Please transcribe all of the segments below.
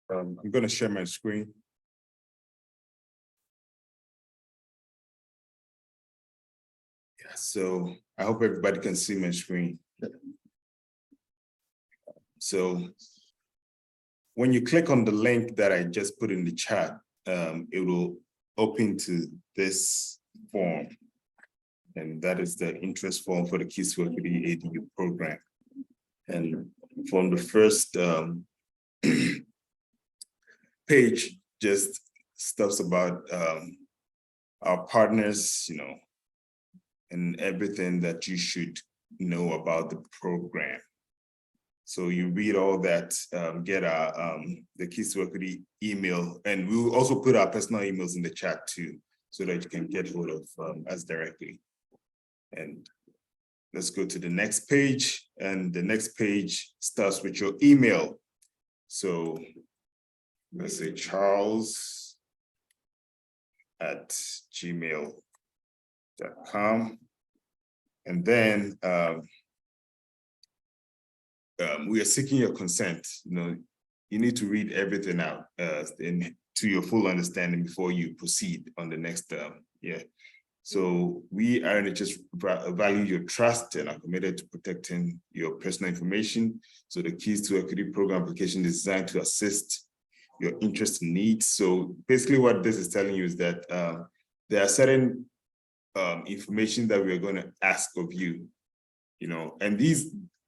I'm going to share my screen. Yeah, so I hope everybody can see my screen. So when you click on the link that I just put in the chat, it will open to this form. And that is the interest form for the Keys to Equity ADU program. And from the first page, just stuffs about our partners, and everything that you should know about the program. So you read all that, get our the Keys to Equity email, and we'll also put our personal emails in the chat too, so that you can get hold of us directly. And let's go to the next page, and the next page starts with your email. So let's say charles@gmail.com, and then we are seeking your consent. You need to read everything out to your full understanding before you proceed on the next So we at NHS value your trust and are committed to protecting your personal information. So the Keys to Equity program application is designed to assist your interest and needs. So basically what this is telling you is that there are certain information that we are going to ask of you, and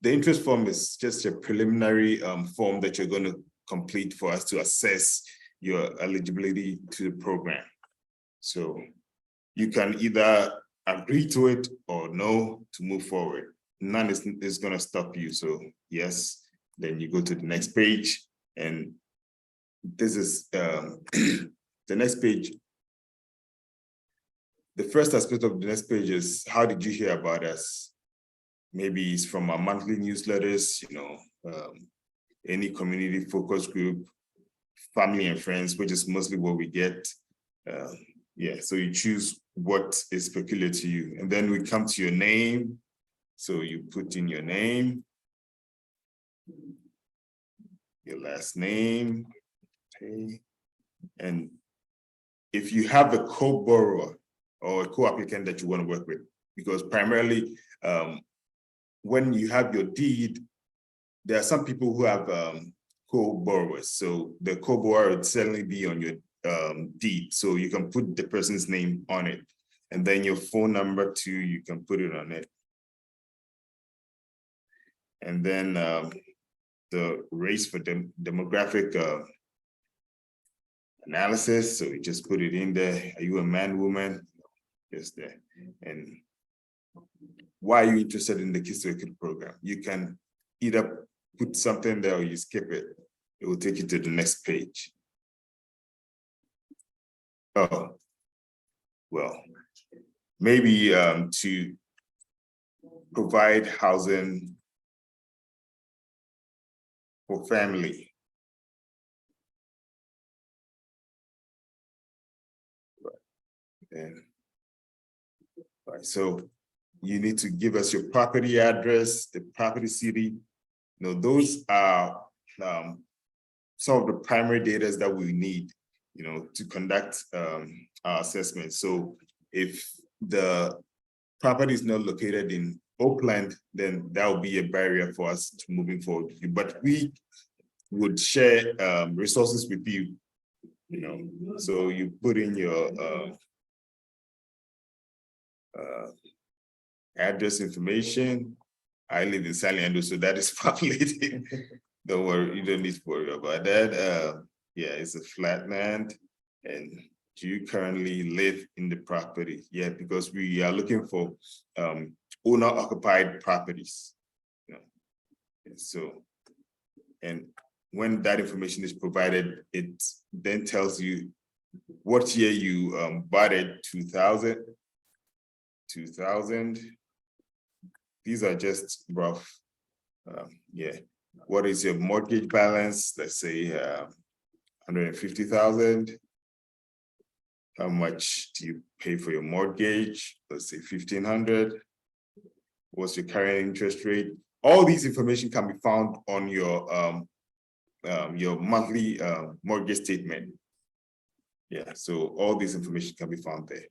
the interest form is just a preliminary form that you're going to complete for us to assess your eligibility to the program. So you can either agree to it or no to move forward. None is going to stop you. So yes, then you go to the next page, and this is the next page. The first aspect of the next page is, how did you hear about us? Maybe it's from our monthly newsletters, any community focus group, family and friends, which is mostly what we get. So you choose what is peculiar to you. And then we come to your name. So you put in your name, your last name, okay. And if you have a co-borrower or a co-applicant that you want to work with, because primarily, when you have your deed, there are some people who have co-borrowers. So the co-borrower would certainly be on your deed. So you can put the person's name on it. And then your phone number too, you can put it on it. And then the race for demographic analysis. So you just put it in there. Are you a man, woman? Just there. And why are you interested in the Keys to Equity program? You can either put something there or you skip it. It will take you to the next page. Oh, well, maybe to provide housing for family. Right. So you need to give us your property address, the property city. Those are some of the primary data that we need, to conduct our assessment. So if the property is not located in Oakland, then that will be a barrier for us to moving forward. But we would share resources with you, so you put in your address information. I live in Saliendo, so that is populated. Don't worry, you don't need to worry about that. It's a flat land. And do you currently live in the property? Yeah, because we are looking for owner-occupied properties. So, and when that information is provided, it then tells you what year you bought it, 2000. These are just rough. What is your mortgage balance? Let's say 150,000. How much do you pay for your mortgage? Let's say 1,500. What's your current interest rate? All these information can be found on your your monthly mortgage statement. Yeah, so all this information can be found there.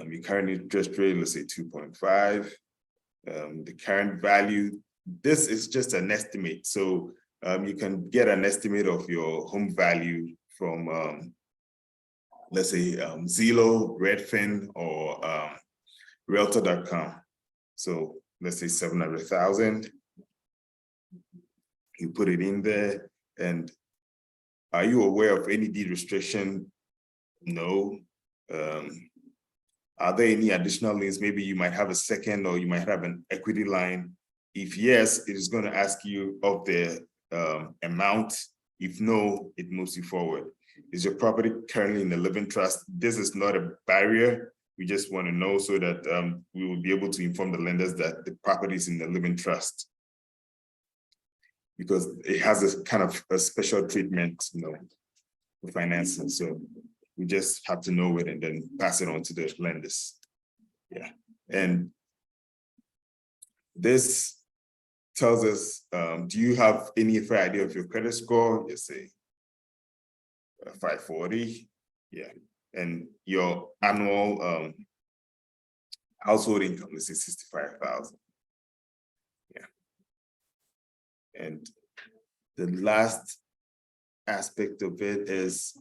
Your current interest rate, let's say 2.5. The current value, this is just an estimate. So you can get an estimate of your home value from, let's say, Zillow, Redfin, or Realtor.com. So let's say 700,000. You put it in there. And are you aware of any deed restriction? No. Are there any additional liens? Maybe you might have a second, or you might have an equity line. If yes, it is going to ask you of the amount. If no, it moves you forward. Is your property currently in the living trust? This is not a barrier. We just want to know so that we will be able to inform the lenders that the property is in the living trust, because it has a kind of a special treatment, for financing. So we just have to know it and then pass it on to the lenders. Yeah, and this tells us, do you have any fair idea of your credit score? Just say 540, yeah. And your annual household income is 65,000. Yeah. And the last aspect of it is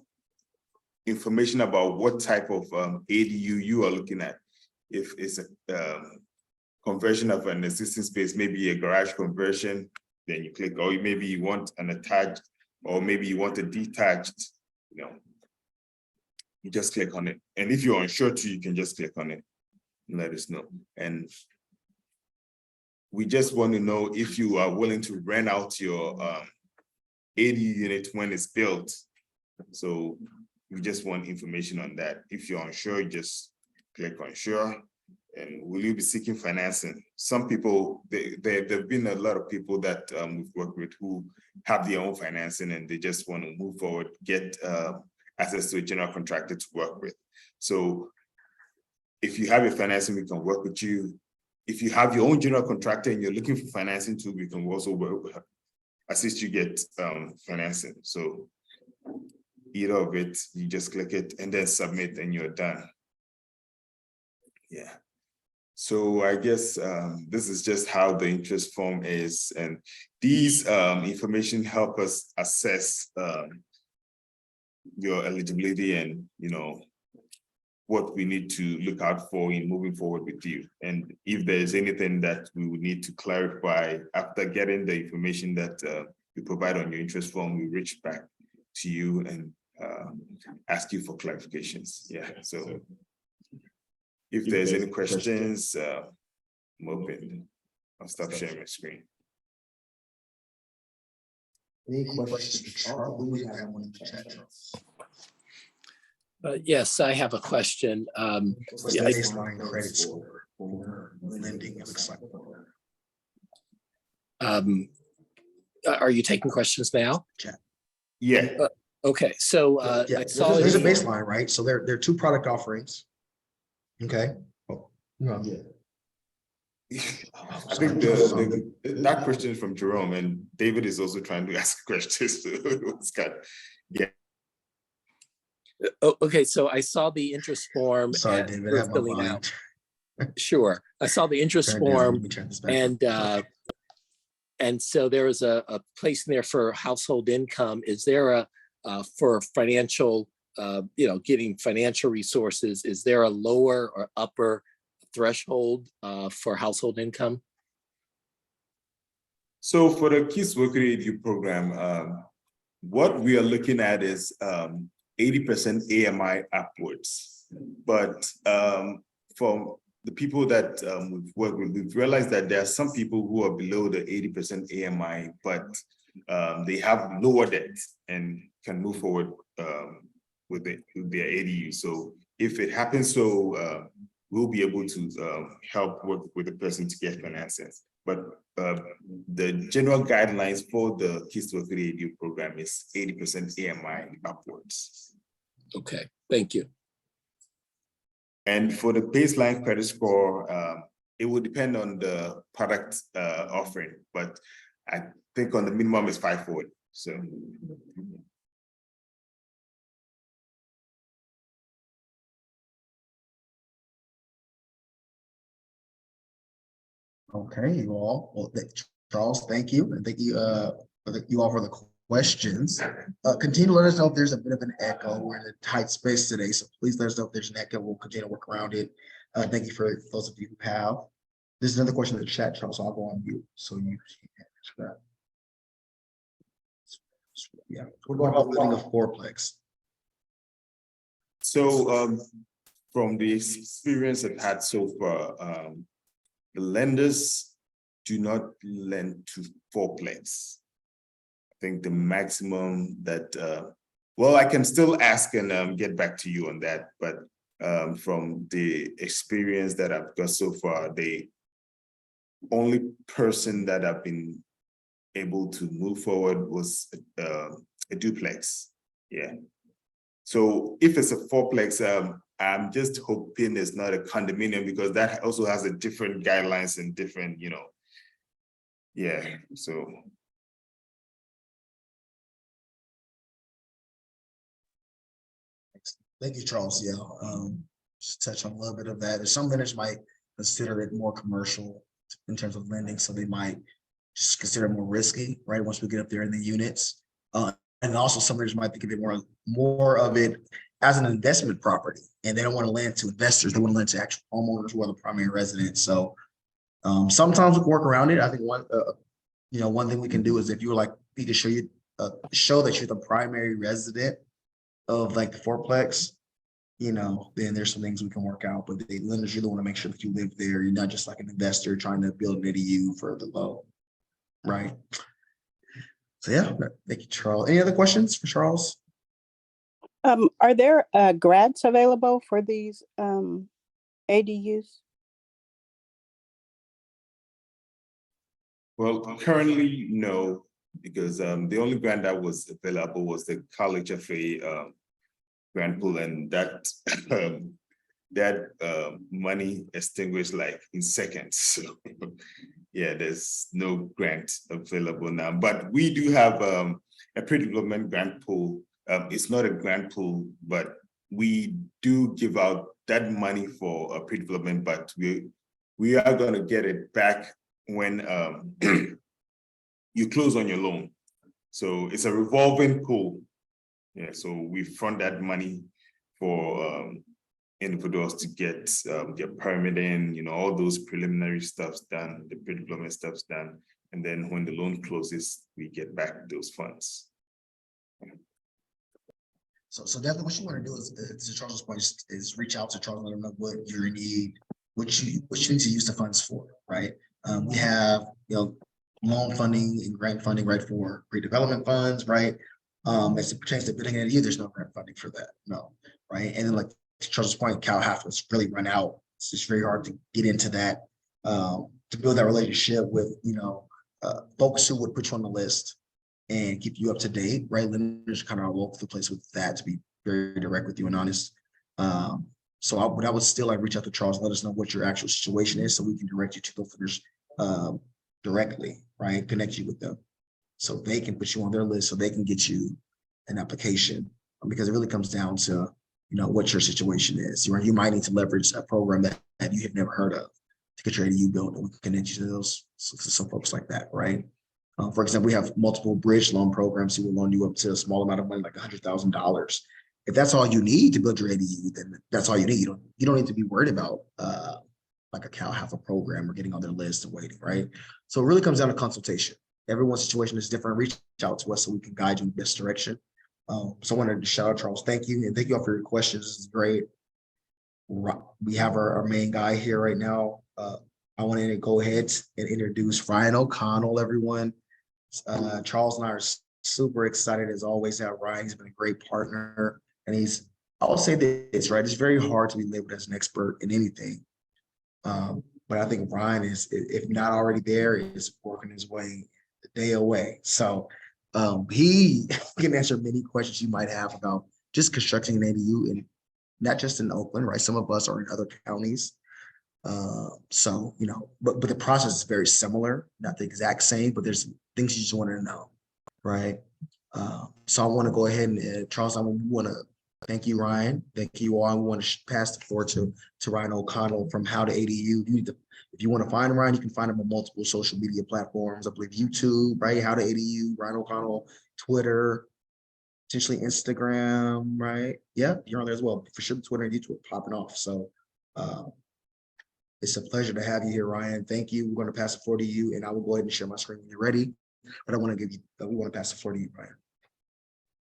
information about what type of ADU you are looking at. If it's a conversion of an existing space, maybe a garage conversion, then you click, or maybe you want an attached, or maybe you want a detached, you just click on it. And if you're unsure too, you can just click on it and let us know. And we just want to know if you are willing to rent out your ADU unit when it's built. So we just want information on that. If you're unsure, just click on sure. And will you be seeking financing? Some people, there've been a lot of people that we've worked with who have their own financing and they just want to move forward, get access to a general contractor to work with. So if you have a financing, we can work with you. If you have your own general contractor and you're looking for financing too, we can also assist you get financing. So either of it, you just click it and then submit and you're done. Yeah. So I guess this is just how the interest form is, and these information help us assess your eligibility and what we need to look out for in moving forward with you. And if there's anything that we would need to clarify after getting the information that you provide on your interest form, we reach back to you and ask you for clarifications. Yeah, so if there's any questions, I'm open. I'll stop sharing my screen. Any questions? Yes, I have a question. What's the baseline credit score for lending? It looks like. Are you taking questions now? Yeah. Okay, so Yeah, I saw there's a baseline, right? So there are two product offerings. Okay. Oh, no. Yeah. I think that question is from Jerome, and David is also trying to ask questions. So it's kind of, yeah. Oh, okay, so I saw the interest form. Sorry, David, I have my volume. Sure, I saw the interest form, and so there is a place in there for household income. Is there a for financial, getting financial resources? Is there a lower or upper threshold for household income? So for the Kids Working ADU program, what we are looking at is 80% AMI upwards. But from the people that we've worked with, we've realized that there are some people who are below the 80% AMI, but they have lower debt and can move forward with their ADU. So if it happens, so we'll be able to help work with the person to get financing. But the general guidelines for the Kids Working ADU program is 80% AMI upwards. Okay, thank you. And for the baseline credit score, it will depend on the product offering, but think on the minimum is 540. So Okay, you all. Well, Charles, thank you. And thank you, you all for the questions. Continue to let us know if there's a bit of an echo. We're in a tight space today, so please let us know if there's an echo. We'll continue to work around it. Thank you for those of you who have. This is another question in the chat, Charles, so I'll go on mute. So you can answer that. Yeah. What about building a fourplex? So from the experience I've had so far, the lenders do not lend to fourplex. I think the maximum that, well, I can still ask and get back to you on that, but from the experience that I've got so far, the only person that I've been able to move forward was a duplex. Yeah. So if it's a fourplex, I'm just hoping it's not a condominium, because that also has a different guidelines and different, yeah, so. Thank you, Charles. Yeah, just touch on a little bit of that. Some lenders might consider it more commercial in terms of lending, so they might just consider it more risky, right? Once we get up there in the units, and also some lenders might think of it more of it as an investment property, and they don't want to lend to investors. They want to lend to actual homeowners who are the primary residents. So sometimes we can work around it. I think one thing we can do is if you were like, we can show you show that you're the primary resident of like the fourplex, then there's some things we can work out. But the lenders really want to make sure that you live there. You're not just like an investor trying to build an ADU for the low, right? So yeah, thank you, Charles. Any other questions for Charles? Are there grants available for these ADUs? Well, currently, no, because the only grant that was available was the College FA grant pool, and that money extinguished like in seconds. So yeah, there's no grant available now, but we do have a pre-development grant pool. It's not a grant pool, but we do give out that money for a pre-development, but we are going to get it back when you close on your loan. So it's a revolving pool. Yeah, so we front that money for individuals to get their permitting, all those preliminary stuffs done, the pre-development stuff's done. And then when the loan closes, we get back those funds. So definitely what you want to do is, to Charles's point, is reach out to Charles, let him know what you need, what you need to use the funds for, right? We have, loan funding and grant funding, right, for pre-development funds, right? As it pertains to building an ADU, there's no grant funding for that, no, right? And then like to Charles's point, Cal has really run out. It's just very hard to get into that, to build that relationship with, folks who would put you on the list and keep you up to date, right? Lenders kind of all over the place with that, to be very direct with you and honest. So I would still like reach out to Charles, let us know what your actual situation is so we can direct you to those lenders directly, right? Connect you with them so they can put you on their list, so they can get you an application, because it really comes down to, what your situation is. You might need to leverage a program that you have never heard of to get your ADU built, and we can connect you to some folks like that, right? For example, we have multiple bridge loan programs who will loan you up to a small amount of money, like $100,000. If that's all you need to build your ADU, then that's all you need. You don't need to be worried about like a Cal have a program or getting on their list and waiting, right? So it really comes down to consultation. Everyone's situation is different. Reach out to us so we can guide you in this direction. So I wanted to shout out Charles. Thank you, and thank you all for your questions. This is great. We have our main guy here right now. I want to go ahead and introduce Ryan O'Connell, everyone. Charles and I are super excited as always to have Ryan. He's been a great partner, and I'll say this, right? It's very hard to be labeled as an expert in anything. But I think Ryan is, if not already there, is working his way the day away. So he can answer many questions you might have about just constructing an ADU, and not just in Oakland, right? Some of us are in other counties. So, but the process is very similar, not the exact same, but there's things you just want to know, right? So I want to go ahead and Charles, I want to thank you, Ryan. Thank you all. I want to pass the floor to Ryan O'Connell from How to ADU. If you want to find Ryan, you can find him on multiple social media platforms. I believe YouTube, right? How to ADU, Ryan O'Connell, Twitter, potentially Instagram, right? Yeah, you're on there as well. For sure, Twitter and YouTube are popping off. So it's a pleasure to have you here, Ryan. Thank you. We're going to pass the floor to you, and I will go ahead and share my screen when you're ready. But we want to pass the floor to you, Ryan.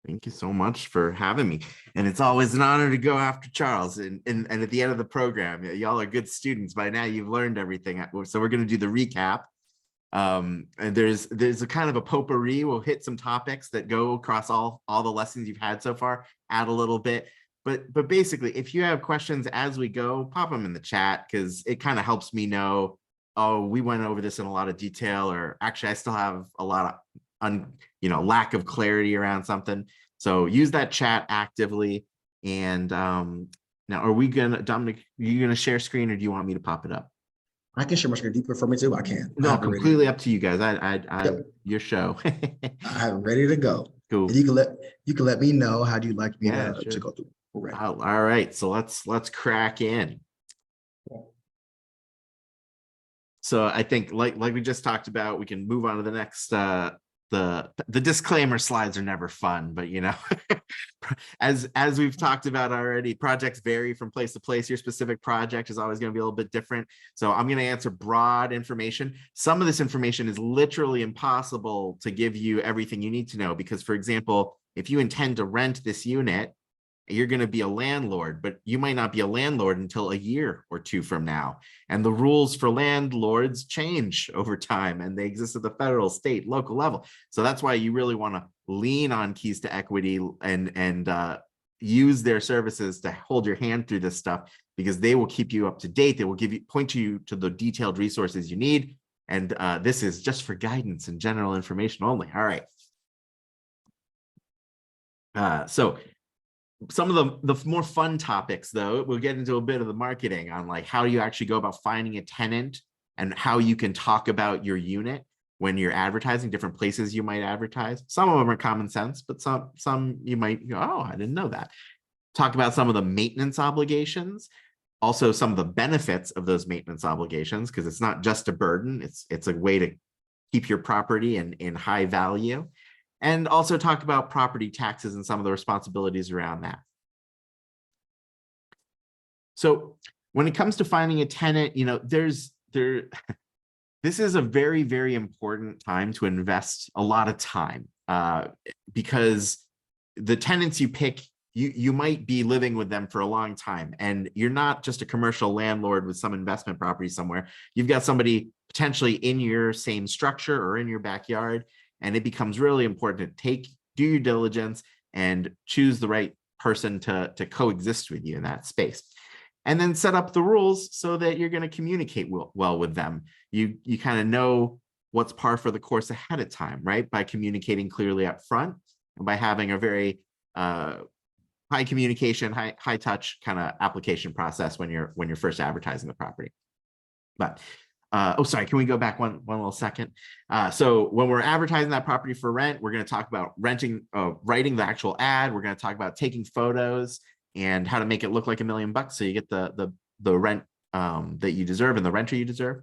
Thank you so much for having me. And it's always an honor to go after Charles. And at the end of the program, y'all are good students. By now you've learned everything. So we're going to do the recap. And there's a kind of a potpourri. We'll hit some topics that go across all the lessons you've had so far, add a little bit. But basically, if you have questions as we go, pop them in the chat, because it kind of helps me know, oh, we went over this in a lot of detail, or actually I still have a lot of lack of clarity around something. So use that chat actively. And now, are we gonna, Dominic, are you gonna share screen, or do you want me to pop it up? I can share my screen. Do you prefer me to? I can. No, completely up to you guys. Yep. Your show. I have it ready to go. Cool. And you can let me know how do you like me Yeah, to sure. go through. We're ready. All right, so let's crack in. So I think like we just talked about, we can move on to the next. The disclaimer slides are never fun, but as we've talked about already, projects vary from place to place. Your specific project is always going to be a little bit different. So I'm going to answer broad information. Some of this information is literally impossible to give you everything you need to know, because, for example, if you intend to rent this unit, you're going to be a landlord, but you might not be a landlord until a year or two from now. And the rules for landlords change over time, and they exist at the federal, state, local level. So that's why you really want to lean on Keys to Equity and use their services to hold your hand through this stuff, because they will keep you up to date. They will point you to the detailed resources you need. And this is just for guidance and general information only. All right. So some of the more fun topics, though, we'll get into a bit of the marketing on like how you actually go about finding a tenant and how you can talk about your unit when you're advertising, different places you might advertise. Some of them are common sense, but some you might go, oh, I didn't know that. Talk about some of the maintenance obligations, also some of the benefits of those maintenance obligations, because it's not just a burden, it's a way to keep your property in high value. And also talk about property taxes and some of the responsibilities around that. So when it comes to finding a tenant, this is a very, very important time to invest a lot of time, because the tenants you pick, you might be living with them for a long time, and you're not just a commercial landlord with some investment property somewhere. You've got somebody potentially in your same structure or in your backyard. And it becomes really important to do your diligence and choose the right person to coexist with you in that space. And then set up the rules so that you're going to communicate well with them. You kind of know what's par for the course ahead of time, right? By communicating clearly up front, and by having a very high communication, high touch kind of application process when you're first advertising the property. But oh, sorry, can we go back one little second? So when we're advertising that property for rent, we're going to talk about writing the actual ad. We're going to talk about taking photos and how to make it look like $1 million so you get the rent that you deserve and the renter you deserve.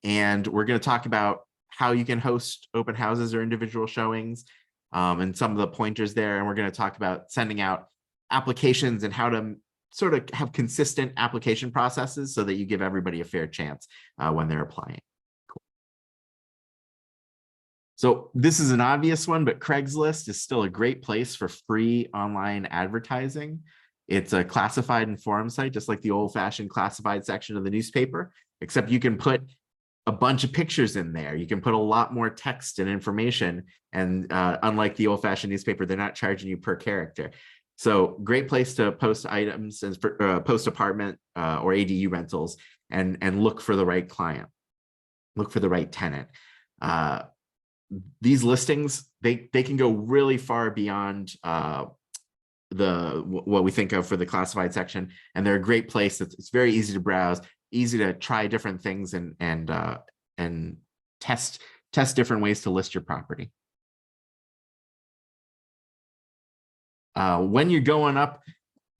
And we're going to talk about how you can host open houses or individual showings, and some of the pointers there. And we're going to talk about sending out applications and how to sort of have consistent application processes so that you give everybody a fair chance when they're applying. Cool. So this is an obvious one, but Craigslist is still a great place for free online advertising. It's a classified and forum site, just like the old-fashioned classified section of the newspaper, except you can put a bunch of pictures in there. You can put a lot more text and information. And unlike the old-fashioned newspaper, they're not charging you per character. So great place to post items and post apartment or ADU rentals and look for the right client, look for the right tenant. These listings, they can go really far beyond what we think of for the classified section, and they're a great place. It's very easy to browse. easy to try different things and test different ways to list your property. When you're going up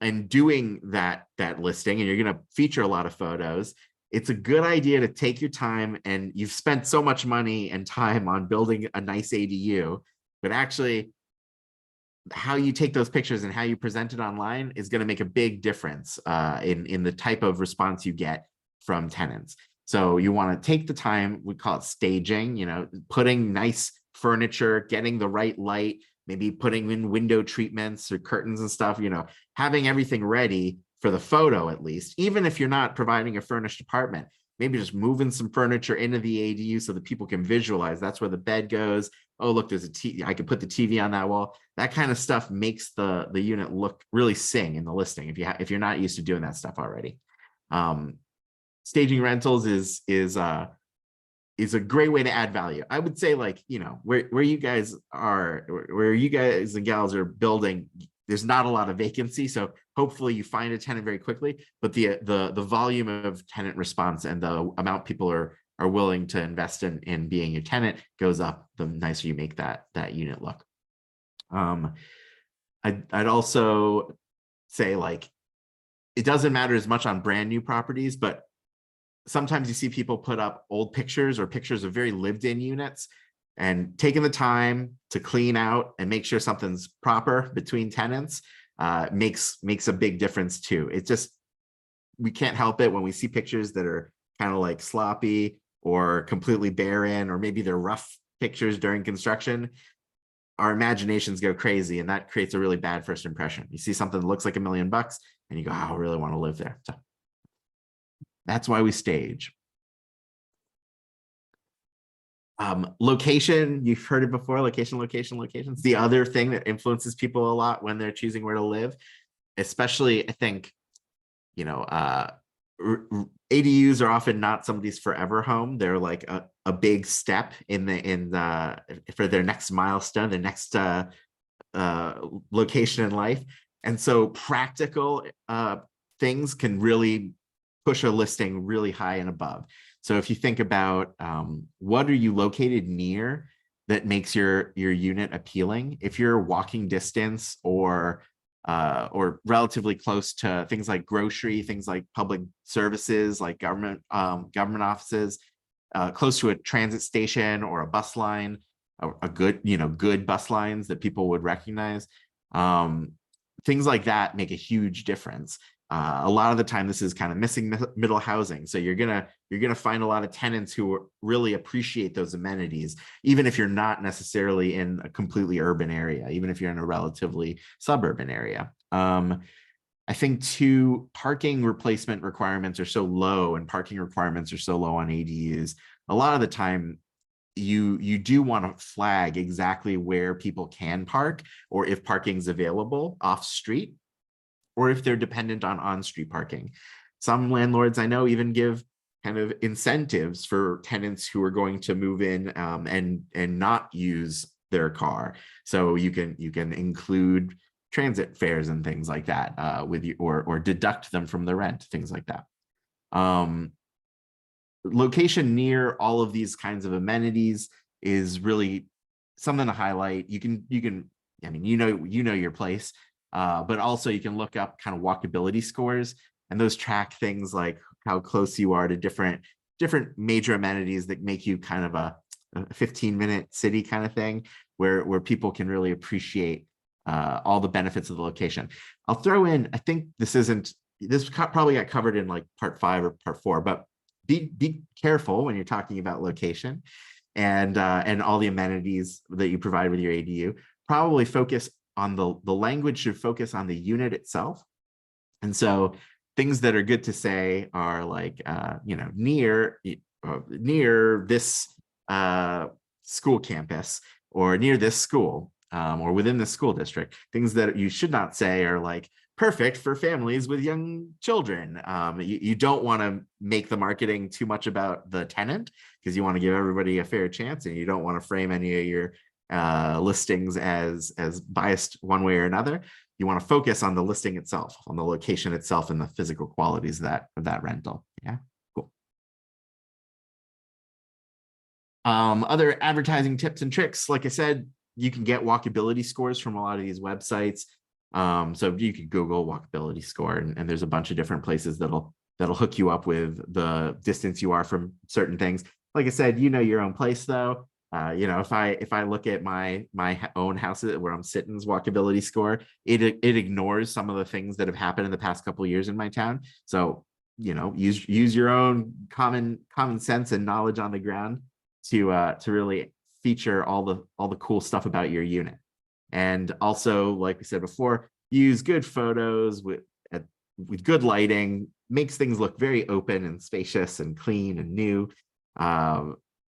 and doing that listing, and you're going to feature a lot of photos, it's a good idea to take your time. And you've spent so much money and time on building a nice ADU, but actually how you take those pictures and how you present it online is going to make a big difference in the type of response you get from tenants. So you want to take the time, we call it staging, you know, putting nice furniture, getting the right light, maybe putting in window treatments or curtains and stuff, you know, having everything ready for the photo, at least, even if you're not providing a furnished apartment, maybe just moving some furniture into the ADU so that people can visualize that's where the bed goes. Oh, look, there's a TV. I could put the TV on that wall. That kind of stuff makes the unit look really sing in the listing if you're not used to doing that stuff already. Staging rentals is a great way to add value. I would say, like, you know, where you guys are, where you guys and gals are building, there's not a lot of vacancy. So hopefully you find a tenant very quickly, but the volume of tenant response and the amount people are willing to invest in being your tenant goes up, the nicer you make that unit look. I'd also say, like, it doesn't matter as much on brand new properties, but sometimes you see people put up old pictures or pictures of very lived in units, and taking the time to clean out and make sure something's proper between tenants makes a big difference too. It's just, we can't help it when we see pictures that are kind of like sloppy or completely barren, or maybe they're rough pictures during construction. Our imaginations go crazy, and that creates a really bad first impression. You see something that looks like $1 million and you go, oh, I really want to live there. So that's why we stage. Location, you've heard it before, location. It's the other thing that influences people a lot when they're choosing where to live, especially, I think, you know, ADUs are often not somebody's forever home. They're like a big step for their next milestone, their next location in life. And so practical things can really push a listing really high and above. So if you think about what are you located near that makes your unit appealing, if you're walking distance or relatively close to things like grocery, things like public services, like government offices, close to a transit station or a bus line, a good bus lines that people would recognize, things like that make a huge difference. A lot of the time, this is kind of missing middle housing. So you're gonna find a lot of tenants who really appreciate those amenities, even if you're not necessarily in a completely urban area, even if you're in a relatively suburban area. I think too, parking replacement requirements are so low, and parking requirements are so low on ADUs. A lot of the time, you do want to flag exactly where people can park, or if parking's available off street, or if they're dependent on street parking. Some landlords I know even give kind of incentives for tenants who are going to move in and not use their car. So you can include transit fares and things like that with you, or deduct them from the rent, things like that. Location near all of these kinds of amenities is really something to highlight. You can, I mean, you know your place. But also you can look up kind of walkability scores, and those track things like how close you are to different major amenities that make you kind of a 15-minute city kind of thing, where people can really appreciate all the benefits of the location. I'll throw in, I think this probably got covered in like part 5 or part 4, but be careful when you're talking about location and all the amenities that you provide with your ADU. Probably focus on the language should focus on the unit itself. And so things that are good to say are like, near this school campus, or near this school, or within the school district. Things that you should not say are like perfect for families with young children. You don't want to make the marketing too much about the tenant, because you want to give everybody a fair chance, and you don't want to frame any of your listings as biased one way or another. You want to focus on the listing itself, on the location itself, and the physical qualities of that rental. Yeah. Other advertising tips and tricks, like I said, you can get walkability scores from a lot of these websites. So you could Google walkability score, and there's a bunch of different places that'll hook you up with the distance you are from certain things. Like I said, you know your own place though. If I look at my own house where I'm sitting's walkability score, it ignores some of the things that have happened in the past couple of years in my town. So use your own common sense and knowledge on the ground to really feature all the cool stuff about your unit. And also, like we said before, use good photos with good lighting, makes things look very open and spacious and clean and new.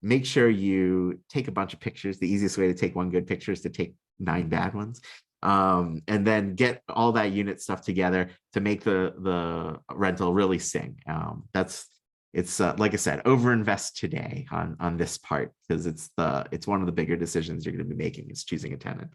Make sure you take a bunch of pictures. The easiest way to take one good picture is to take 9 bad ones. And then get all that unit stuff together to make the rental really sing. It's like I said, overinvest today on this part, because it's one of the bigger decisions you're going to be making is choosing a tenant.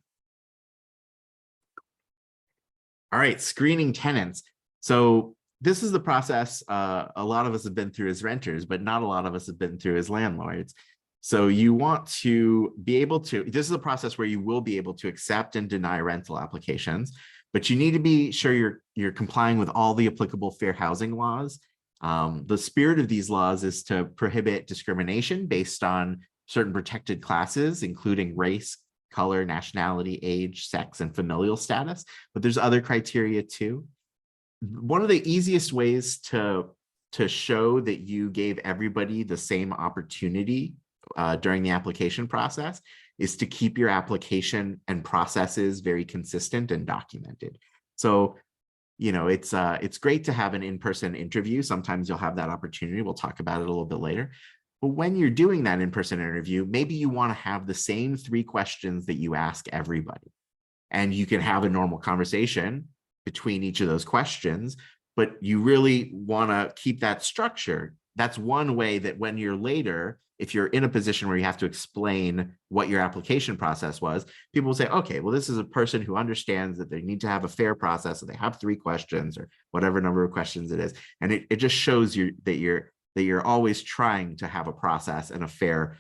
All right, screening tenants. So this is the process a lot of us have been through as renters, but not a lot of us have been through as landlords. So you want to be able to, this is a process where you will be able to accept and deny rental applications, but you need to be sure you're complying with all the applicable fair housing laws. The spirit of these laws is to prohibit discrimination based on certain protected classes, including race, color, nationality, age, sex, and familial status. But there's other criteria too. One of the easiest ways to show that you gave everybody the same opportunity during the application process is to keep your application and processes very consistent and documented. So, it's great to have an in-person interview. Sometimes you'll have that opportunity. We'll talk about it a little bit later. But when you're doing that in-person interview, maybe you want to have the same 3 questions that you ask everybody. And you can have a normal conversation between each of those questions, but you really want to keep that structure. That's one way that when you're later, if you're in a position where you have to explain what your application process was, people will say, okay, well, this is a person who understands that they need to have a fair process, so they have 3 questions or whatever number of questions it is. And it just shows you that you're always trying to have a process and a fair,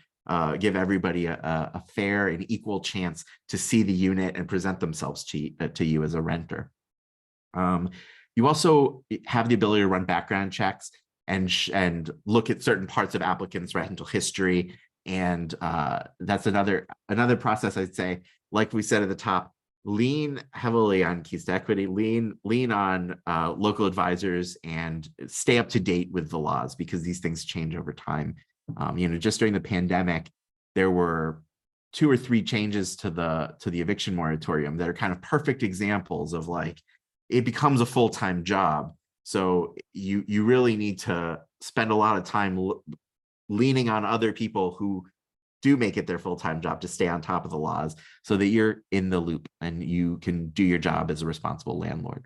give everybody a fair and equal chance to see the unit and present themselves to you as a renter. You also have the ability to run background checks and look at certain parts of applicants' rental history. And that's another process, I'd say, like we said at the top, lean heavily on keys to equity, lean on local advisors, and stay up to date with the laws, because these things change over time. Just during the pandemic, there were 2 or 3 changes to the eviction moratorium that are kind of perfect examples of like, it becomes a full-time job. So you really need to spend a lot of time leaning on other people who do make it their full-time job to stay on top of the laws, so that you're in the loop and you can do your job as a responsible landlord.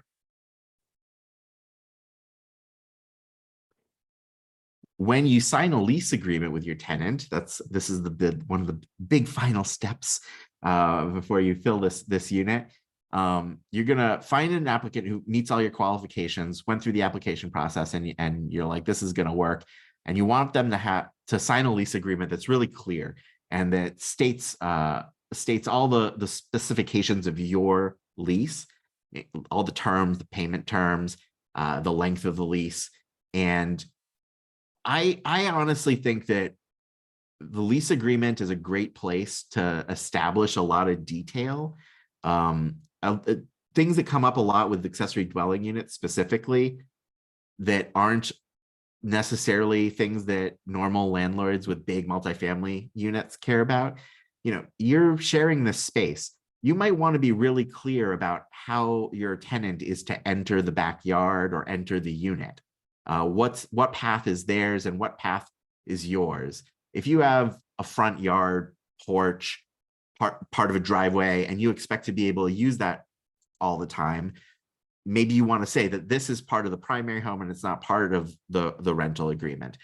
When you sign a lease agreement with your tenant, this is one of the big final steps before you fill this unit. You're gonna find an applicant who meets all your qualifications, went through the application process, and you're like, this is gonna work. And you want them to sign a lease agreement that's really clear and that states all the specifications of your lease, all the terms, the payment terms, the length of the lease. And I honestly think that the lease agreement is a great place to establish a lot of detail. Things that come up a lot with accessory dwelling units specifically that aren't necessarily things that normal landlords with big multifamily units care about. You're sharing this space. You might want to be really clear about how your tenant is to enter the backyard or enter the unit. What path is theirs and what path is yours. If you have a front yard, porch, part of a driveway, and you expect to be able to use that all the time, maybe you want to say that this is part of the primary home and it's not part of the rental agreement.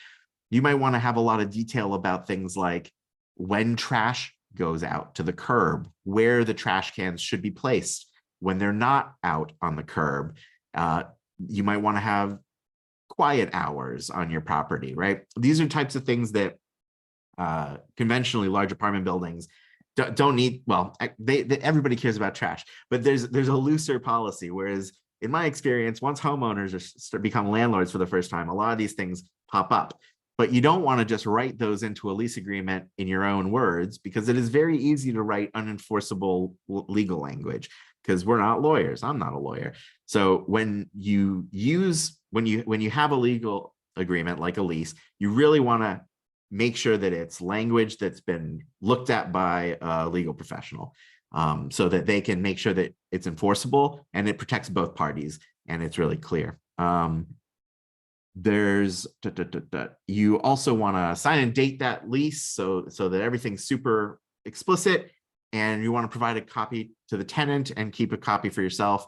You might want to have a lot of detail about things like when trash goes out to the curb, where the trash cans should be placed when they're not out on the curb. You might want to have quiet hours on your property, right? These are types of things that conventionally large apartment buildings don't need, well, everybody cares about trash, but there's a looser policy. Whereas in my experience, once homeowners become landlords for the first time, a lot of these things pop up. But you don't want to just write those into a lease agreement in your own words, because it is very easy to write unenforceable legal language, because we're not lawyers. I'm not a lawyer. So when you have a legal agreement like a lease, you really want to make sure that it's language that's been looked at by a legal professional, so that they can make sure that it's enforceable and it protects both parties and it's really clear. You also want to sign and date that lease so that everything's super explicit, and you want to provide a copy to the tenant and keep a copy for yourself,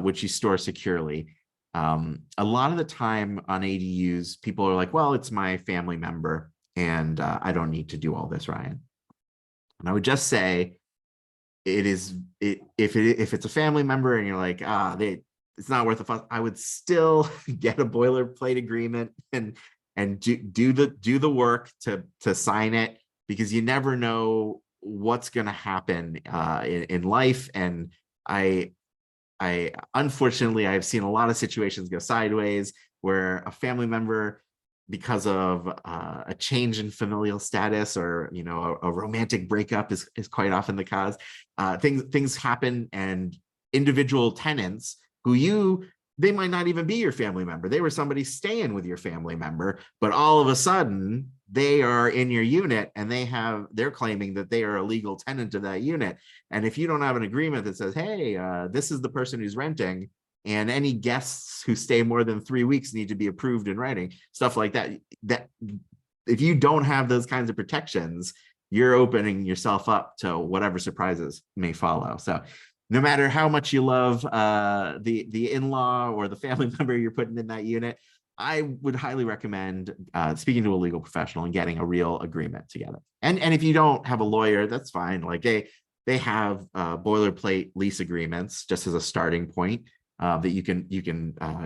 which you store securely. A lot of the time on ADUs, people are like, well, it's my family member, and I don't need to do all this, Ryan. And I would just say, if it's a family member and you're like, it's not worth the fuss, I would still get a boilerplate agreement and do the work to sign it, because you never know what's going to happen in life. And I unfortunately, I've seen a lot of situations go sideways where a family member, because of a change in familial status, or a romantic breakup is quite often the cause, things happen, and individual tenants they might not even be your family member. They were somebody staying with your family member, but all of a sudden they are in your unit, and they're claiming that they are a legal tenant of that unit. And if you don't have an agreement that says, hey, this is the person who's renting, and any guests who stay more than 3 weeks need to be approved in writing, stuff like that, if you don't have those kinds of protections, you're opening yourself up to whatever surprises may follow. So no matter how much you love the in-law or the family member you're putting in that unit, I would highly recommend speaking to a legal professional and getting a real agreement together. And if you don't have a lawyer, that's fine. Like they have boilerplate lease agreements just as a starting point that you can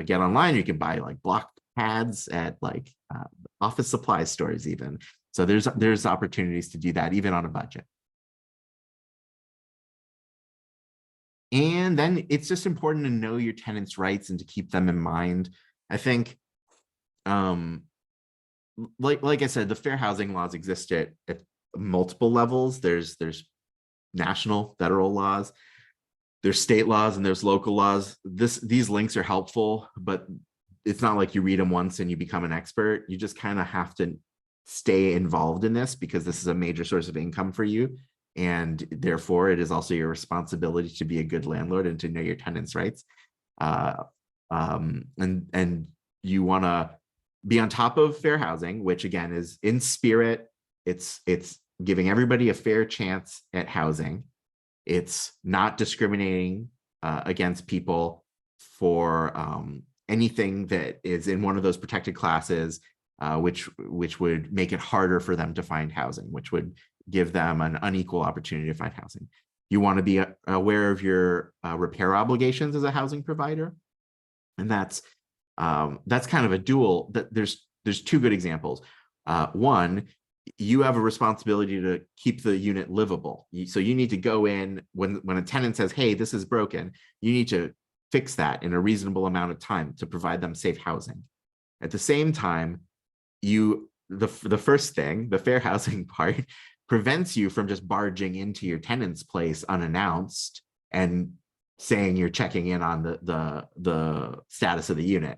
get online. You can buy like block pads at like office supply stores even. So there's opportunities to do that even on a budget. And then it's just important to know your tenants' rights and to keep them in mind. I think, like I said, the fair housing laws exist at multiple levels. There's national, federal laws, there's state laws, and there's local laws. These links are helpful, but it's not like you read them once and you become an expert. You just kind of have to stay involved in this, because this is a major source of income for you. And therefore, it is also your responsibility to be a good landlord and to know your tenants' rights. And you want to be on top of fair housing, which again is in spirit. It's giving everybody a fair chance at housing. It's not discriminating against people for anything that is in one of those protected classes, which would make it harder for them to find housing, which would give them an unequal opportunity to find housing. You want to be aware of your repair obligations as a housing provider. And that's kind of a dual, that there's two good examples. One, you have a responsibility to keep the unit livable. So you need to go in when a tenant says, hey, this is broken, you need to fix that in a reasonable amount of time to provide them safe housing. At the same time, the first thing, the fair housing part, prevents you from just barging into your tenant's place unannounced and saying you're checking in on the status of the unit.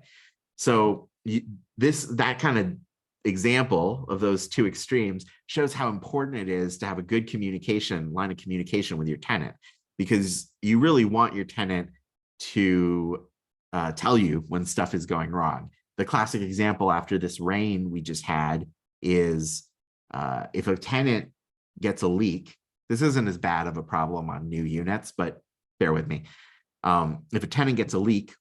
So that kind of example of those two extremes shows how important it is to have a good line of communication with your tenant, because you really want your tenant to tell you when stuff is going wrong. The classic example after this rain we just had is if a tenant gets a leak. This isn't as bad of a problem on new units, but bear with me. If a tenant gets a leak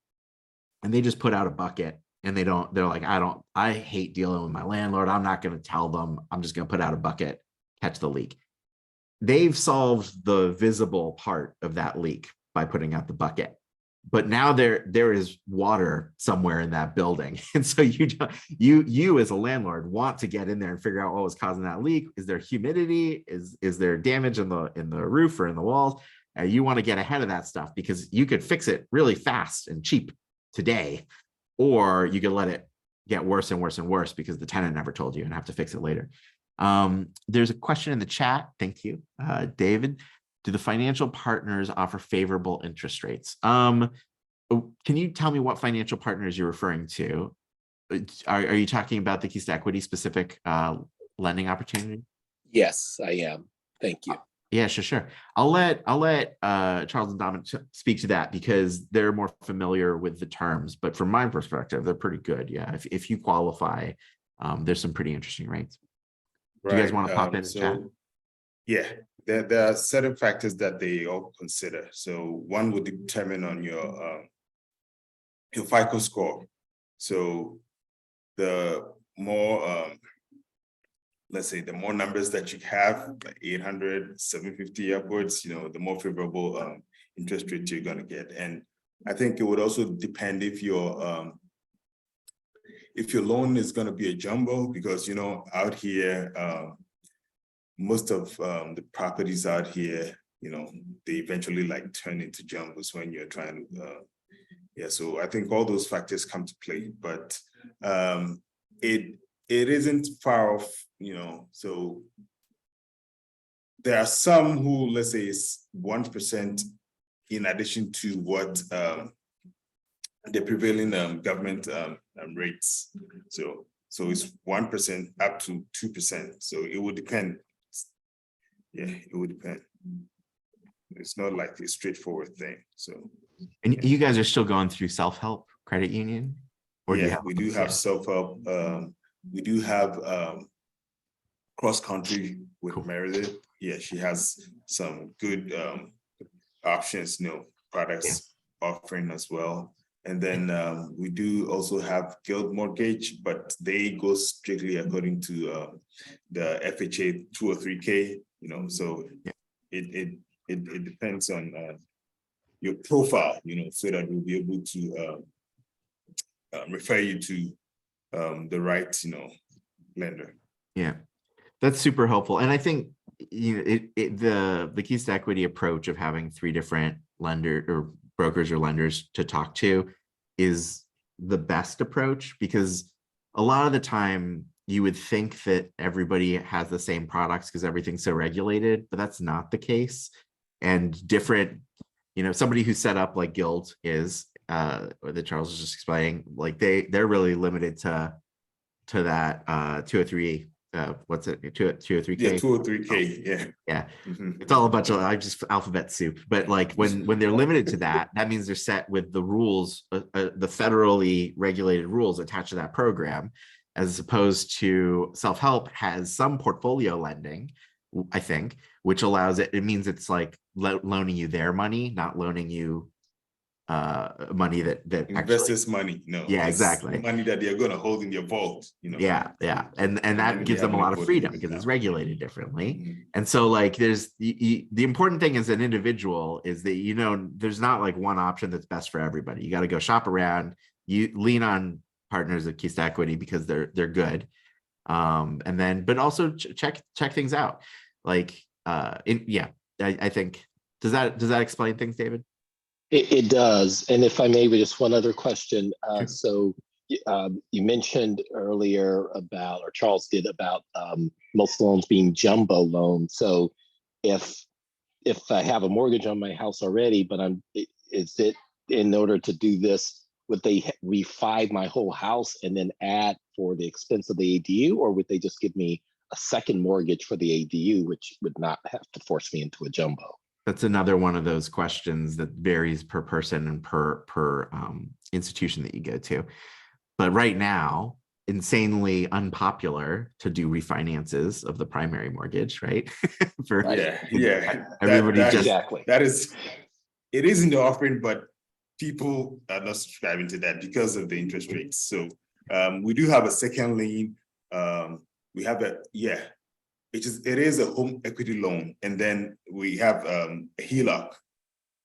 and they just put out a bucket and they're like, I hate dealing with my landlord, I'm not going to tell them, I'm just going to put out a bucket, catch the leak. They've solved the visible part of that leak by putting out the bucket. but now there is water somewhere in that building. And so you as a landlord want to get in there and figure out what was causing that leak. Is there humidity? Is there damage in the roof or in the walls? You want to get ahead of that stuff because you could fix it really fast and cheap today, or you could let it get worse and worse and worse because the tenant never told you and have to fix it later. There's a question in the chat. Thank you, David. Do the financial partners offer favorable interest rates? Can you tell me what financial partners you're referring to? Are you talking about the Keys to Equity specific lending opportunity? Yes, I am. Thank you. Yeah, sure. I'll let Charles and Dominic speak to that because they're more familiar with the terms. But from my perspective, they're pretty good. Yeah, if you qualify, there's some pretty interesting rates. Do you guys want to pop in the chat? Yeah, there are certain factors that they all consider. So one would determine on your FICO score. So the more let's say the more numbers that you have, like 800, 750 upwards, the more favorable interest rate you're gonna get. And I think it would also depend if your loan is gonna be a jumbo, because out here, most of the properties out here, they eventually like turn into jumbos when you're trying to, so I think all those factors come to play, but it isn't far off, so there are some who, let's say, is 1% in addition to what the prevailing government rates. So it's 1% up to 2%. So it would depend. Yeah, it would depend. It's not like a straightforward thing. So. And you guys are still going through self-help credit union? Or yeah, we do have self-help. We do have cross-country with cool. Meredith. Yeah, she has some good options, products offering as well. And then we do also have Guild Mortgage, but they go strictly according to the FHA 203K, so it depends on your profile, so that we'll be able to refer you to the right, lender. Yeah, that's super helpful. And I think, the Keys to Equity approach of having 3 different lender or brokers or lenders to talk to is the best approach, because a lot of the time you would think that everybody has the same products because everything's so regulated, but that's not the case. And different, somebody who's set up like Guild is, that Charles was just explaining, like they're really limited to that 203, what's it, 203K? Yeah, 203K, yeah. Yeah, it's all a bunch of just alphabet soup. But like when they're limited to that means they're set with the rules, the federally regulated rules attached to that program, as opposed to self-help has some portfolio lending, I think, which allows it means it's like loaning you their money, not loaning you money that investors' money. No, yeah, exactly, money that they're going to hold in their vault. Yeah, and that gives them a lot of freedom because it's regulated differently. And so like there's the important thing as an individual is that there's not like one option that's best for everybody. You got to go shop around. You lean on partners at Keys to Equity because they're good, and then but also check things out. Like I think does that explain things, David? It does. And if I may, just one other question. Sure. So you mentioned earlier about, or Charles did, about most loans being jumbo loans. So if I have a mortgage on my house already, but is it in order to do this, would they refi my whole house and then add for the expense of the ADU, or would they just give me a second mortgage for the ADU, which would not have to force me into a jumbo? That's another one of those questions that varies per person and per institution that you go to. But right now, insanely unpopular to do refinances of the primary mortgage, right? Everybody exactly. It is in the offering, but people are not subscribing to that because of the interest rates. So we do have a second lien. We have it is a home equity loan, and then we have a HELOC.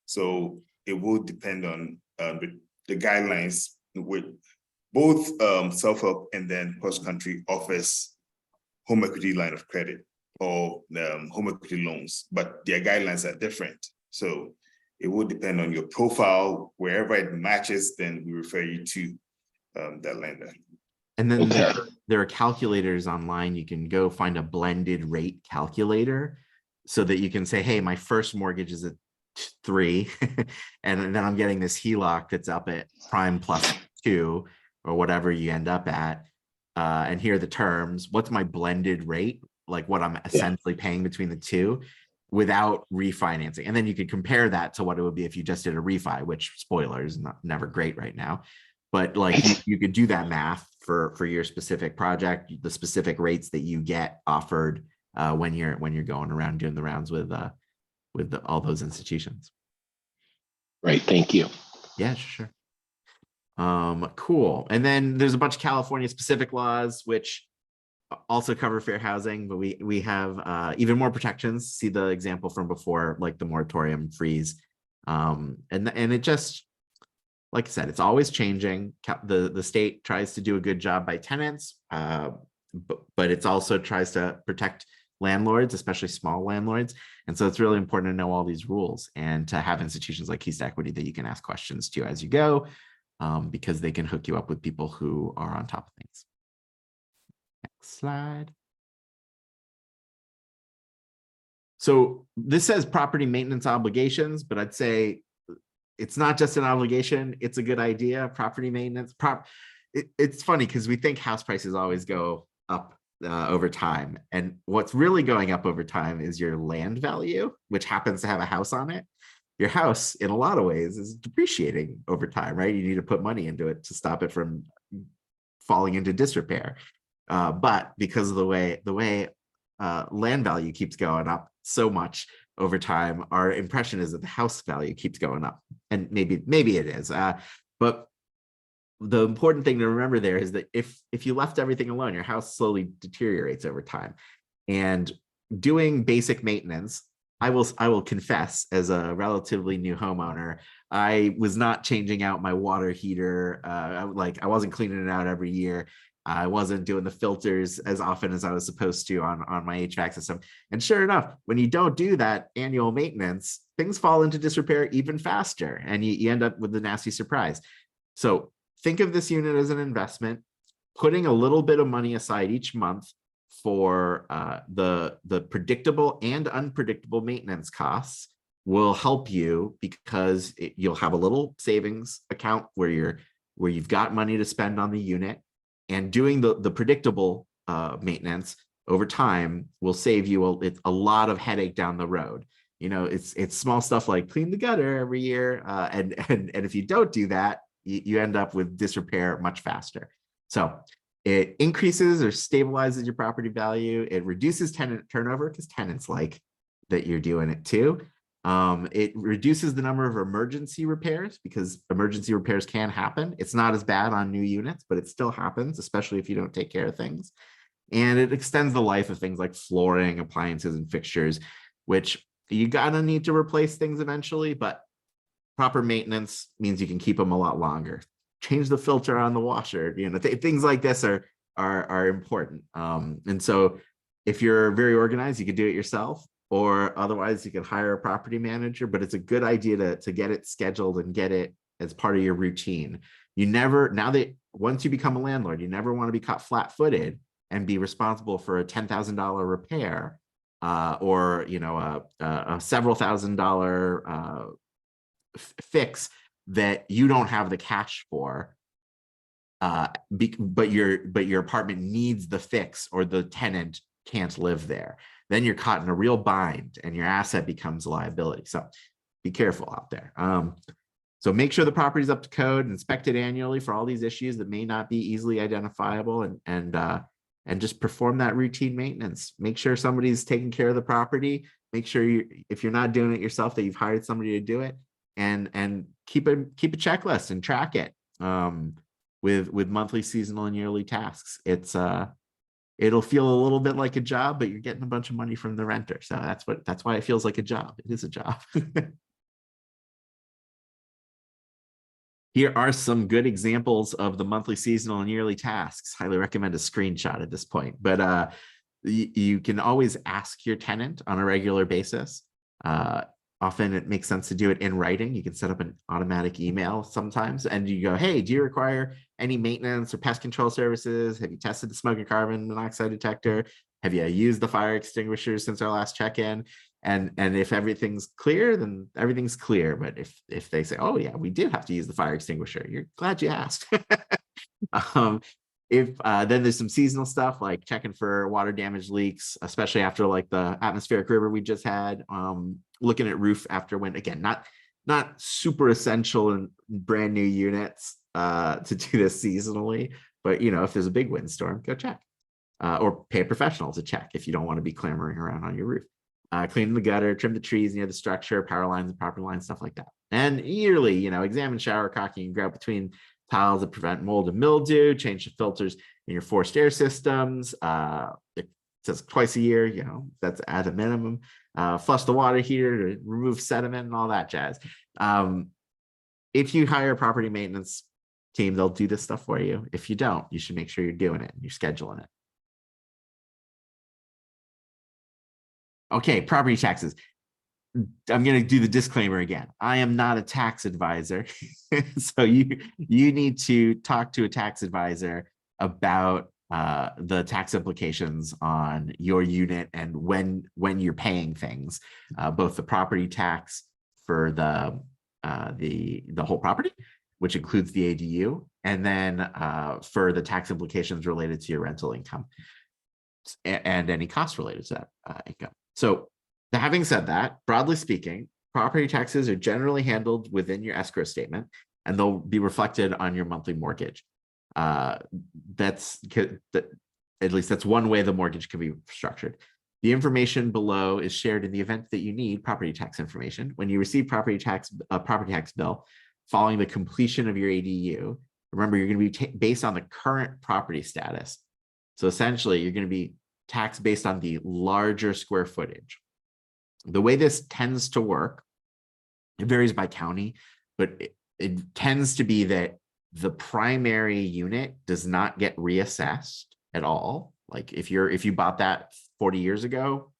So it will depend on the guidelines with both self-help and then cross-country offers home equity line of credit or home equity loans, but their guidelines are different. So it will depend on your profile. Wherever it matches, then we refer you to that lender. And then Okay. there are calculators online. You can go find a blended rate calculator so that you can say, hey, my first mortgage is at 3, and then I'm getting this HELOC that's up at prime plus 2 or whatever you end up at. And here are the terms. What's my blended rate? Like what I'm essentially paying between the two without refinancing. And then you could compare that to what it would be if you just did a refi, which spoilers, never great right now. But like you could do that math for your specific project, the specific rates that you get offered when you're going around doing the rounds with all those institutions. Right. Thank you. Yeah, sure. Cool. And then there's a bunch of California specific laws which also cover fair housing, but we have even more protections. See the example from before, like the moratorium freeze. And it just, like I said, it's always changing. The state tries to do a good job by tenants, but it's also tries to protect landlords, especially small landlords. And so it's really important to know all these rules and to have institutions like Keystone Equity that you can ask questions to as you go, because they can hook you up with people who are on top of things. Next slide. So this says property maintenance obligations, but I'd say it's not just an obligation, it's a good idea. Property maintenance, it's funny because we think house prices always go up over time. And what's really going up over time is your land value, which happens to have a house on it. Your house, in a lot of ways, is depreciating over time, right? You need to put money into it to stop it from falling into disrepair. But because of the way land value keeps going up so much over time, our impression is that the house value keeps going up, and maybe it is. But the important thing to remember there is that if you left everything alone, your house slowly deteriorates over time. And doing basic maintenance, I will confess, as a relatively new homeowner, I was not changing out my water heater. I wasn't cleaning it out every year. I wasn't doing the filters as often as I was supposed to on my HVAC system. And sure enough, when you don't do that annual maintenance, things fall into disrepair even faster, and you end up with a nasty surprise. So think of this unit as an investment, putting a little bit of money aside each month for the predictable and unpredictable maintenance costs will help you, because you'll have a little savings account where you've got money to spend on the unit, and doing the predictable maintenance over time will save you a lot of headache down the road. You know, it's small stuff like clean the gutter every year, and if you don't do that, you end up with disrepair much faster. So it increases or stabilizes your property value. It reduces tenant turnover because tenants like that you're doing it too. It reduces the number of emergency repairs because emergency repairs can happen. It's not as bad on new units, but it still happens, especially if you don't take care of things. And it extends the life of things like flooring, appliances, and fixtures, which you gotta need to replace things eventually, but proper maintenance means you can keep them a lot longer. Change the filter on the washer, you know, things like this are important. And so if you're very organized, you can do it yourself, or otherwise you can hire a property manager, but it's a good idea to get it scheduled and get it as part of your routine. Now that once you become a landlord, you never want to be caught flat-footed and be responsible for a $10,000 repair or, you know, a several $1,000 fix that you don't have the cash for, but your apartment needs the fix or the tenant can't live there. Then you're caught in a real bind and your asset becomes a liability. So be careful out there. So make sure the property is up to code, inspect it annually for all these issues that may not be easily identifiable, and just perform that routine maintenance. Make sure somebody's taking care of the property. Make sure if you're not doing it yourself, that you've hired somebody to do it, and keep a checklist and track it with monthly, seasonal, and yearly tasks. It'll feel a little bit like a job, but you're getting a bunch of money from the renter. So that's why it feels like a job. It is a job. Here are some good examples of the monthly, seasonal, and yearly tasks. Highly recommend a screenshot at this point, but you can always ask your tenant on a regular basis. Often it makes sense to do it in writing. You can set up an automatic email sometimes, and you go, hey, do you require any maintenance or pest control services? Have you tested the smoke and carbon monoxide detector? Have you used the fire extinguisher since our last check-in? And if everything's clear, then everything's clear. But if they say, oh yeah, we did have to use the fire extinguisher, you're glad you asked. Then there's some seasonal stuff like checking for water damage leaks, especially after like the atmospheric river we just had. Looking at roof after wind, again, not super essential in brand new units to do this seasonally, but if there's a big windstorm, go check. Or pay a professional to check if you don't want to be clamoring around on your roof. Clean the gutter, trim the trees near the structure, power lines and property lines, stuff like that. And yearly, examine shower caulking and grout between tiles to prevent mold and mildew, change the filters in your forced air systems. It says twice a year, that's at a minimum. Flush the water heater to remove sediment and all that jazz. If you hire a property maintenance team, they'll do this stuff for you. If you don't, you should make sure you're doing it and you're scheduling it. Okay, property taxes. I'm going to do the disclaimer again. I am not a tax advisor. So you need to talk to a tax advisor about the tax implications on your unit and when you're paying things, both the property tax for the whole property, which includes the ADU, and then for the tax implications related to your rental income and any costs related to that income. So having said that, broadly speaking, property taxes are generally handled within your escrow statement, and they'll be reflected on your monthly mortgage. At least that's one way the mortgage can be structured. The information below is shared in the event that you need property tax information. When you receive property tax bill following the completion of your ADU, remember you're going to be based on the current property status. So essentially, you're going to be taxed based on the larger square footage. The way this tends to work, it varies by county, but it tends to be that the primary unit does not get reassessed at all. Like if you bought that 40 years ago,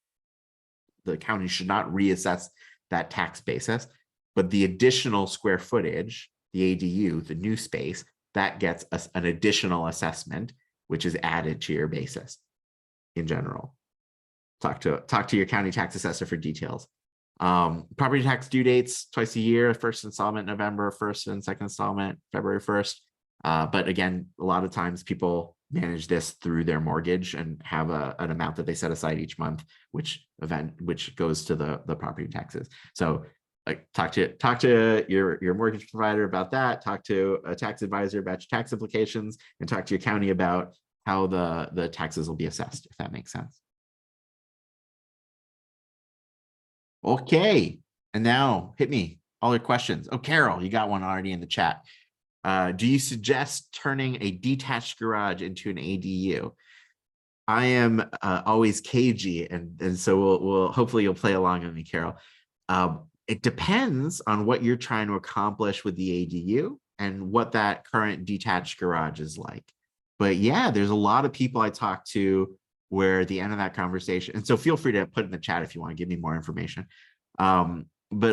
the county should not reassess that tax basis, but the additional square footage, the ADU, the new space, that gets an additional assessment, which is added to your basis in general. Talk to your county tax assessor for details. Property tax due dates twice a year, first installment November 1st and second installment February 1st. But again, a lot of times people manage this through their mortgage and have an amount that they set aside each month, which goes to the property taxes. So like talk to your mortgage provider about that, talk to a tax advisor about your tax implications, and talk to your county about how the taxes will be assessed, if that makes sense. Okay, and now hit me, all your questions. Oh, Carol, you got one already in the chat. Do you suggest turning a detached garage into an ADU? I am always cagey, and so we'll hopefully you'll play along with me, Carol. It depends on what you're trying to accomplish with the ADU and what that current detached garage is like. But yeah, there's a lot of people I talk to where at the end of that conversation, and so feel free to put in the chat if you want to give me more information. But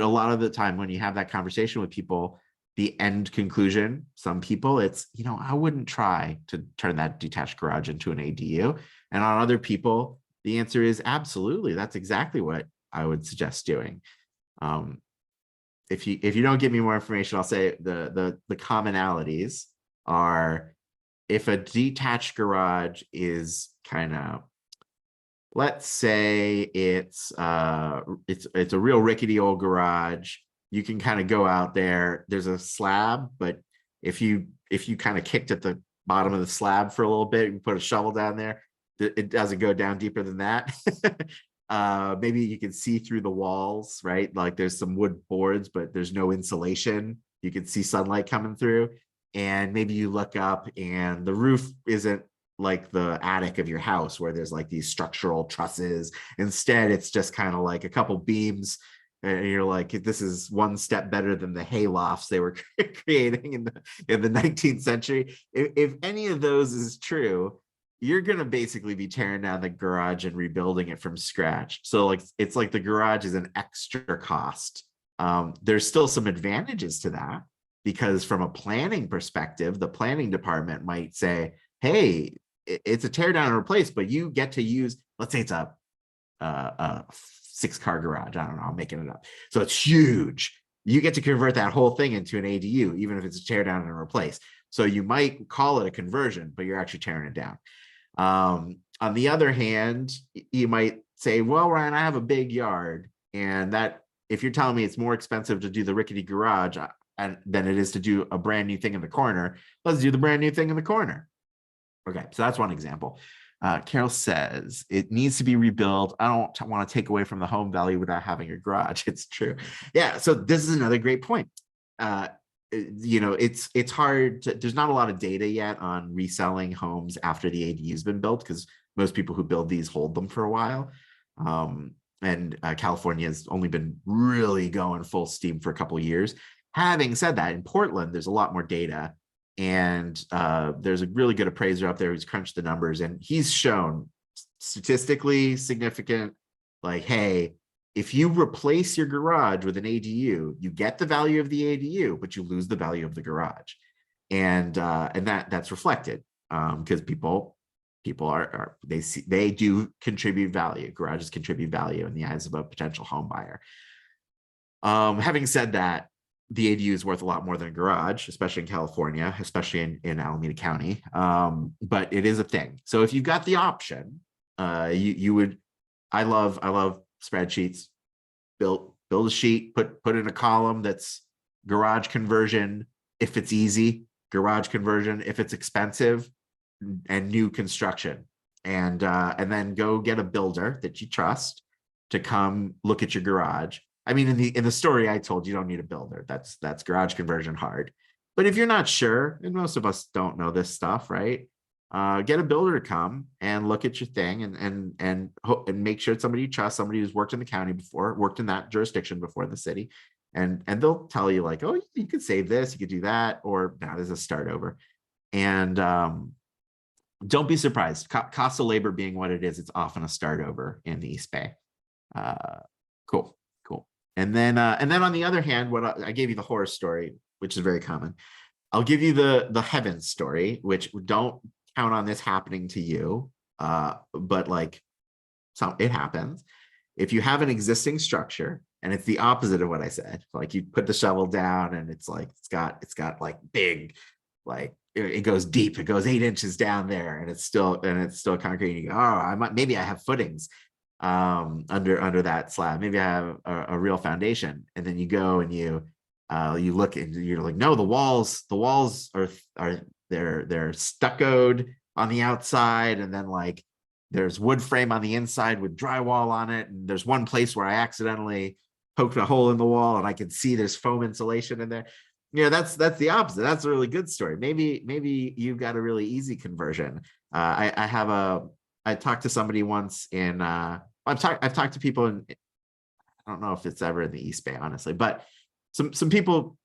a lot of the time when you have that conversation with people, the end conclusion, some people, it's, I wouldn't try to turn that detached garage into an ADU. And on other people, the answer is absolutely. That's exactly what I would suggest doing. If you don't give me more information, I'll say the commonalities are, if a detached garage is kind of, let's say it's a real rickety old garage, you can kind of go out there, there's a slab, but if you kind of kicked at the bottom of the slab for a little bit, you put a shovel down there, it doesn't go down deeper than that. Maybe you can see through the walls, right? Like there's some wood boards, but there's no insulation. You can see sunlight coming through. And maybe you look up and the roof isn't like the attic of your house where there's like these structural trusses. Instead, it's just kind of like a couple beams And you're like, this is one step better than the hay lofts they were creating in the 19th century. If any of those is true, you're going to basically be tearing down the garage and rebuilding it from scratch. So like, it's like the garage is an extra cost. There's still some advantages to that, because from a planning perspective, the planning department might say, hey, it's a tear down and replace, but you get to use, let's say it's a 6-car garage. I don't know, I'm making it up. So it's huge. You get to convert that whole thing into an ADU, even if it's a tear down and replace. So you might call it a conversion, but you're actually tearing it down. On the other hand, you might say, well, Ryan, I have a big yard, and that if you're telling me it's more expensive to do the rickety garage than it is to do a brand new thing in the corner, let's do the brand new thing in the corner. Okay, so that's one example. Carol says it needs to be rebuilt. I don't want to take away from the home value without having a garage. It's true. Yeah, so this is another great point. It's hard to, there's not a lot of data yet on reselling homes after the ADU has been built, because most people who build these hold them for a while. And California has only been really going full steam for a couple of years. Having said that, in Portland, there's a lot more data. And there's a really good appraiser up there who's crunched the numbers, and he's shown statistically significant, like, hey, if you replace your garage with an ADU, you get the value of the ADU, but you lose the value of the garage. And that's reflected because people they do contribute value. Garages contribute value in the eyes of a potential home buyer. Having said that, the ADU is worth a lot more than a garage, especially in California, especially in Alameda County. But it is a thing. So if you've got the option, you would, I love spreadsheets. Build a sheet, put in a column that's garage conversion if it's easy, garage conversion if it's expensive, and new construction. And then go get a builder that you trust to come look at your garage. I mean, in the story I told, you don't need a builder. That's garage conversion hard. But if you're not sure, and most of us don't know this stuff, right? Get a builder to come and look at your thing and make sure it's somebody you trust, somebody who's worked in the county before, worked in that jurisdiction before the city. And they'll tell you like, oh, you could save this, you could do that, or now there's a start over. And don't be surprised. Cost of labor being what it is, it's often a start over in the East Bay. Cool. And then on the other hand, what I gave you the horror story, which is very common. I'll give you the heaven story, which don't count on this happening to you, but like, it happens. If you have an existing structure and it's the opposite of what I said, like you put the shovel down and it's got like big, like it goes deep, it goes 8 inches down there, and it's still concrete. And you go, oh, maybe I have footings under that slab. Maybe I have a real foundation. And then you go and you look and you're like, no, the walls are they're stuccoed on the outside, and then like there's wood frame on the inside with drywall on it, and there's one place where I accidentally poked a hole in the wall and I can see there's foam insulation in there. That's the opposite. That's a really good story. Maybe you've got a really easy conversion. I talked to somebody once in I've talked to people in, I don't know if it's ever in the East Bay, honestly, but some people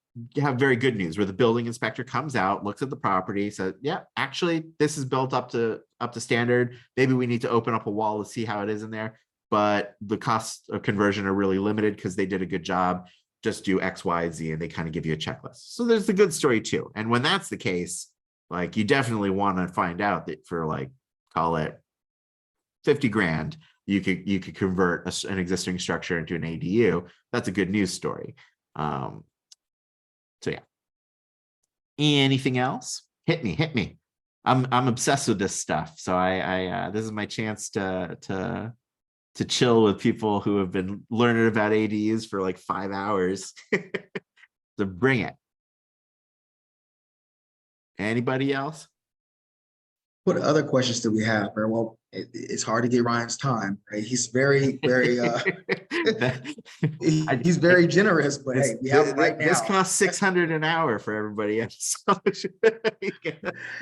have very good news where the building inspector comes out, looks at the property, says, yeah, actually this is built up to standard. Maybe we need to open up a wall to see how it is in there, but the costs of conversion are really limited because they did a good job. Just do X, Y, Z, and they kind of give you a checklist. So there's the good story too. And when that's the case, like you definitely want to find out that for like, call it 50 grand, you could convert an existing structure into an ADU. That's a good news story. So yeah. Anything else? Hit me. I'm obsessed with this stuff. So I this is my chance to chill with people who have been learning about ADUs for like 5 hours. So bring it. Anybody else? What other questions do we have? Well, it's hard to get Ryan's time, right? He's very he's very generous, but hey, we have him right now. This costs $600 an hour for everybody else.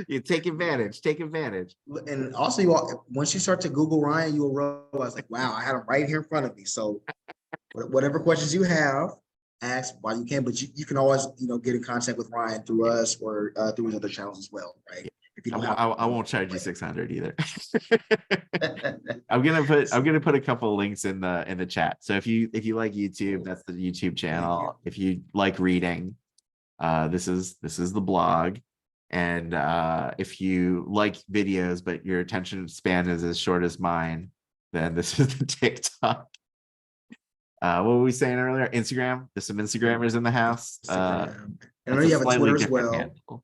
You take advantage. And also, once you start to Google Ryan, you will realize like, wow, I had him right here in front of me. So whatever questions you have, ask while you can, but you can always, get in contact with Ryan through us or through his other channels as well, right? If you don't have. I won't charge you 600 either. I'm gonna put a couple of links in the chat. So if you like YouTube, that's the YouTube channel. If you like reading, this is the blog. And if you like videos, but your attention span is as short as mine, then this is the TikTok. What were we saying earlier? Instagram. There's some Instagrammers in the house. And I know That's you have a slightly Twitter as different well. handle.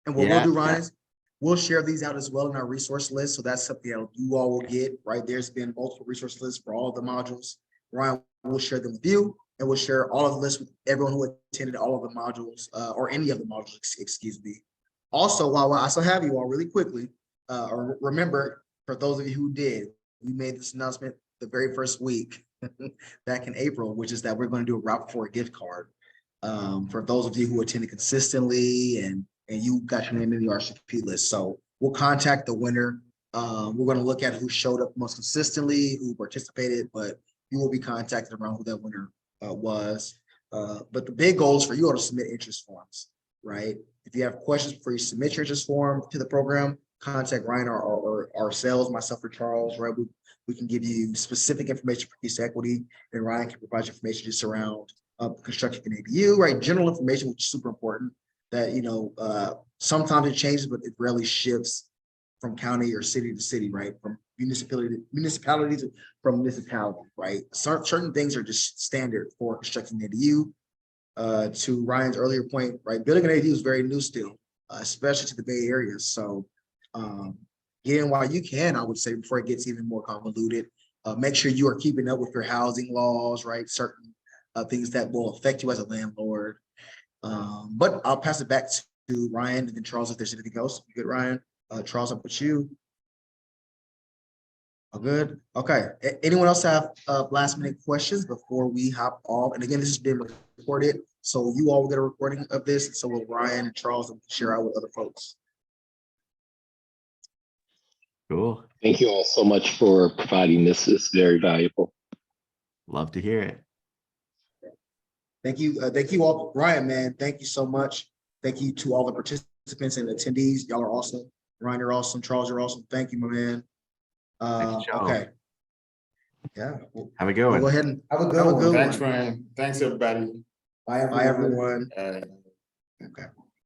And what Yeah, we'll do, Ryan, is we'll share these out as well in our resource list. So that's something that you all will get, right? There's been multiple resource lists for all of the modules. Ryan will share them with you, and we'll share all of the lists with everyone who attended all of the modules, or any of the modules, excuse me. Also, while I still have you all really quickly, or remember, for those of you who did, we made this announcement the very first week back in April, which is that we're going to do a Route 4 gift card. For those of you who attended consistently and you got your name in the RSVP list. So we'll contact the winner. We're going to look at who showed up most consistently, who participated, but you will be contacted around who that winner was. But the big goal is for you all to submit interest forms, right? If you have questions before you submit your interest form to the program, contact Ryan or ourselves, myself or Charles, right? We can give you specific information for piece equity, and Ryan can provide you information just around construction in ABU, right? General information, which is super important. That sometimes it changes, but it rarely shifts from county or city to city, right? From municipality to from municipality, right? Certain things are just standard for constructing an ADU. To Ryan's earlier point, right? Building an ADU is very new still, especially to the Bay Area. So get in while you can, I would say, before it gets even more convoluted. Make sure you are keeping up with your housing laws, right? Certain things that will affect you as a landlord. But I'll pass it back to Ryan and then Charles if there's anything else. You good, Ryan? Charles, I'll put you. All good. Okay. Anyone else have last minute questions before we hop off? And again, this is being recorded, so you all will get a recording of this. And so will Ryan and Charles, and share out with other folks. Cool. Thank you all so much for providing this. It's very valuable. Love to hear it. Thank you all, Ryan, man. Thank you so much. Thank you to all the participants and attendees. Y'all are awesome. Ryan, you're awesome. Charles, you're awesome. Thank you, my man. Okay. Yeah. Have a good one. Go ahead and have a good one. Thanks, Ryan. Thanks, everybody. Bye, everyone. Okay.